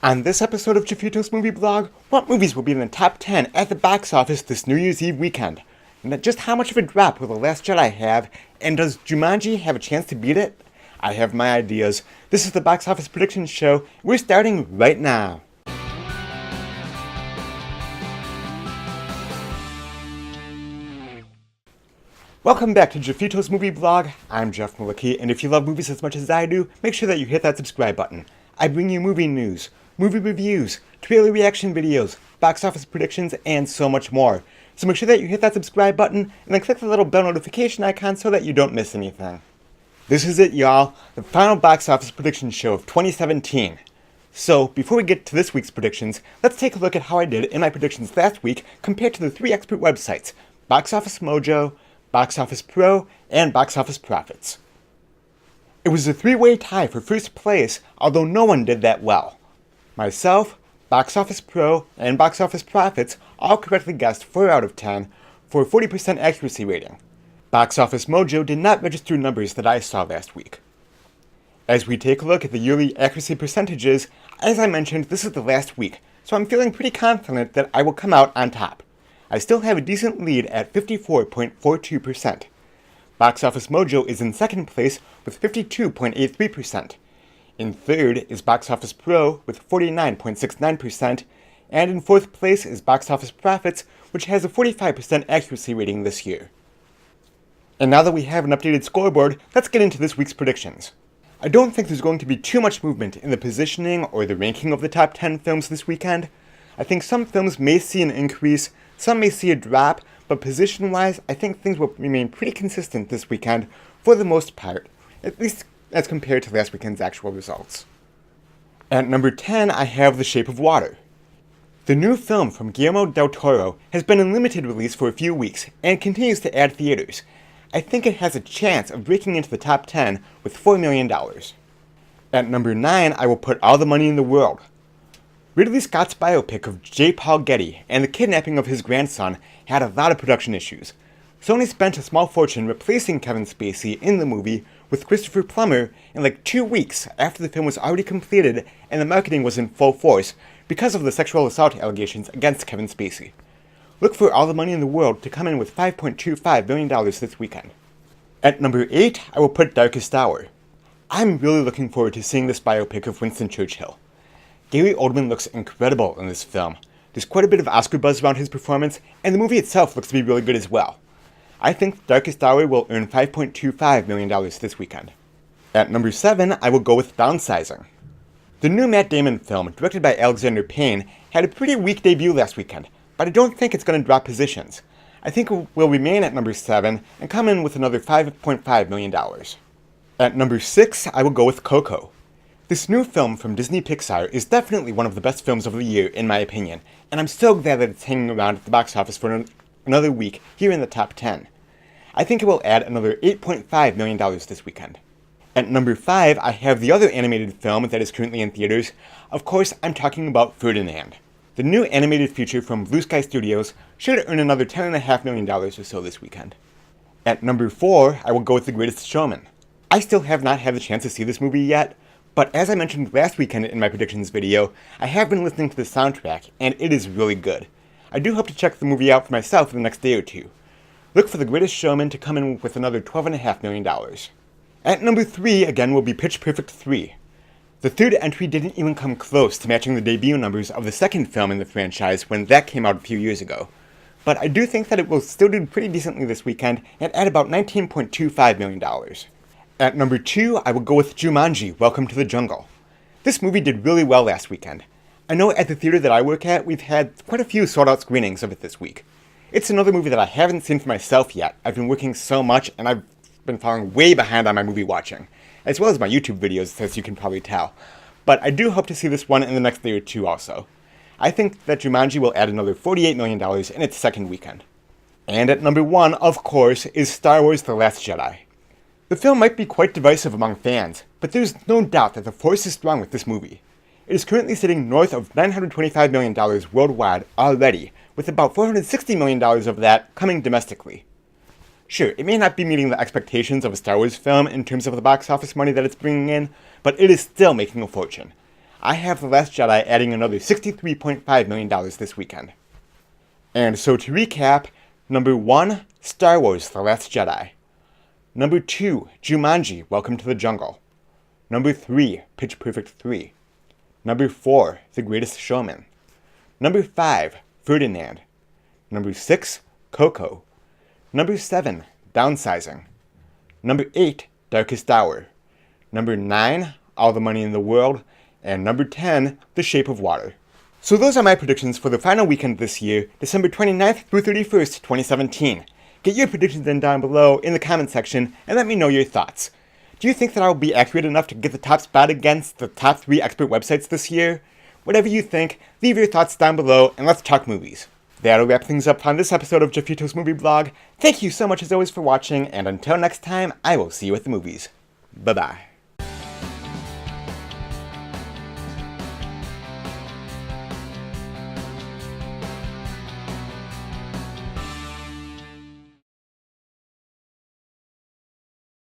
On this episode of Jeffito's Movie Blog, what movies will be in the top 10 at the box office this New Year's Eve weekend? And just how much of a drop will The Last Jedi have? And does Jumanji have a chance to beat it? I have my ideas. This is the Box Office Predictions Show. We're starting right now. Welcome back to Jeffito's Movie Blog. I'm Jeff Malicki, and if you love movies as much as I do, make sure that you hit that subscribe button. I bring you movie news, movie reviews, trailer reaction videos, box office predictions, and so much more. So make sure that you hit that subscribe button, and then click the little bell notification icon so that you don't miss anything. This is it, y'all, the final box office prediction show of 2017. So, before we get to this week's predictions, let's take a look at how I did in my predictions last week compared to the three expert websites, Box Office Mojo, Box Office Pro, and Box Office Profits. It was a three-way tie for first place, although no one did that well. Myself, Box Office Pro, and Box Office Profits all correctly guessed 4 out of 10 for a 40% accuracy rating. Box Office Mojo did not register numbers that I saw last week. As we take a look at the yearly accuracy percentages, as I mentioned, this is the last week, so I'm feeling pretty confident that I will come out on top. I still have a decent lead at 54.42%. Box Office Mojo is in second place with 52.83%. In third is Box Office Pro with 49.69%, and in fourth place is Box Office Profits, which has a 45% accuracy rating this year. And now that we have an updated scoreboard, let's get into this week's predictions. I don't think there's going to be too much movement in the positioning or the ranking of the top 10 films this weekend. I think some films may see an increase, some may see a drop, but position-wise, I think things will remain pretty consistent this weekend for the most part, at least as compared to last weekend's actual results. At number 10, I have The Shape of Water. The new film from Guillermo del Toro has been in limited release for a few weeks and continues to add theaters. I think it has a chance of breaking into the top 10 with $4 million. At number 9, I will put All the Money in the World. Ridley Scott's biopic of J. Paul Getty and the kidnapping of his grandson had a lot of production issues. Sony spent a small fortune replacing Kevin Spacey in the movie with Christopher Plummer in like 2 weeks after the film was already completed and the marketing was in full force because of the sexual assault allegations against Kevin Spacey. Look for All the Money in the World to come in with $5.25 billion this weekend. At number 8, I will put Darkest Hour. I'm really looking forward to seeing this biopic of Winston Churchill. Gary Oldman looks incredible in this film. There's quite a bit of Oscar buzz around his performance, and the movie itself looks to be really good as well. I think Darkest Hour will earn $5.25 million this weekend. At number 7, I will go with Downsizing. The new Matt Damon film, directed by Alexander Payne, had a pretty weak debut last weekend, but I don't think it's going to drop positions. I think it will remain at number 7 and come in with another $5.5 million. At number 6, I will go with Koko. This new film from Disney Pixar is definitely one of the best films of the year, in my opinion, and I'm so glad that it's hanging around at the box office for another week here in the top 10. I think it will add another $8.5 million this weekend. At number 5, I have the other animated film that is currently in theaters. Of course, I'm talking about Ferdinand. The new animated feature from Blue Sky Studios should earn another $10.5 million or so this weekend. At number 4, I will go with The Greatest Showman. I still have not had the chance to see this movie yet, but as I mentioned last weekend in my predictions video, I have been listening to the soundtrack, and it is really good. I do hope to check the movie out for myself in the next day or two. Look for The Greatest Showman to come in with another $12.5 million. At number 3, again, will be Pitch Perfect 3. The third entry didn't even come close to matching the debut numbers of the second film in the franchise when that came out a few years ago. But I do think that it will still do pretty decently this weekend and add about $19.25 million. At number 2, I will go with Jumanji, Welcome to the Jungle. This movie did really well last weekend. I know at the theater that I work at, we've had quite a few sold-out screenings of it this week. It's another movie that I haven't seen for myself yet. I've been working so much, and I've been falling way behind on my movie watching, as well as my YouTube videos, as you can probably tell. But I do hope to see this one in the next day or two also. I think that Jumanji will add another $48 million in its second weekend. And at number 1, of course, is Star Wars The Last Jedi. The film might be quite divisive among fans, but there's no doubt that the force is strong with this movie. It is currently sitting north of $925 million worldwide already, with about $460 million of that coming domestically. Sure, it may not be meeting the expectations of a Star Wars film in terms of the box office money that it's bringing in, but it is still making a fortune. I have The Last Jedi adding another $63.5 million this weekend. And so to recap, number 1, Star Wars The Last Jedi. Number 2, Jumanji, Welcome to the Jungle. Number 3, Pitch Perfect 3. Number 4, The Greatest Showman. Number 5, Ferdinand. Number 6, Koko. Number 7, Downsizing. Number 8, Darkest Hour. Number 9, All the Money in the World. And number 10, The Shape of Water. So those are my predictions for the final weekend this year, December 29th through 31st, 2017. Get your predictions in down below in the comment section and let me know your thoughts. Do you think that I will be accurate enough to get the top spot against the top 3 expert websites this year? Whatever you think, leave your thoughts down below and let's talk movies. That'll wrap things up on this episode of Jeffito's Movie Blog. Thank you so much as always for watching, and until next time, I will see you at the movies. Bye-bye.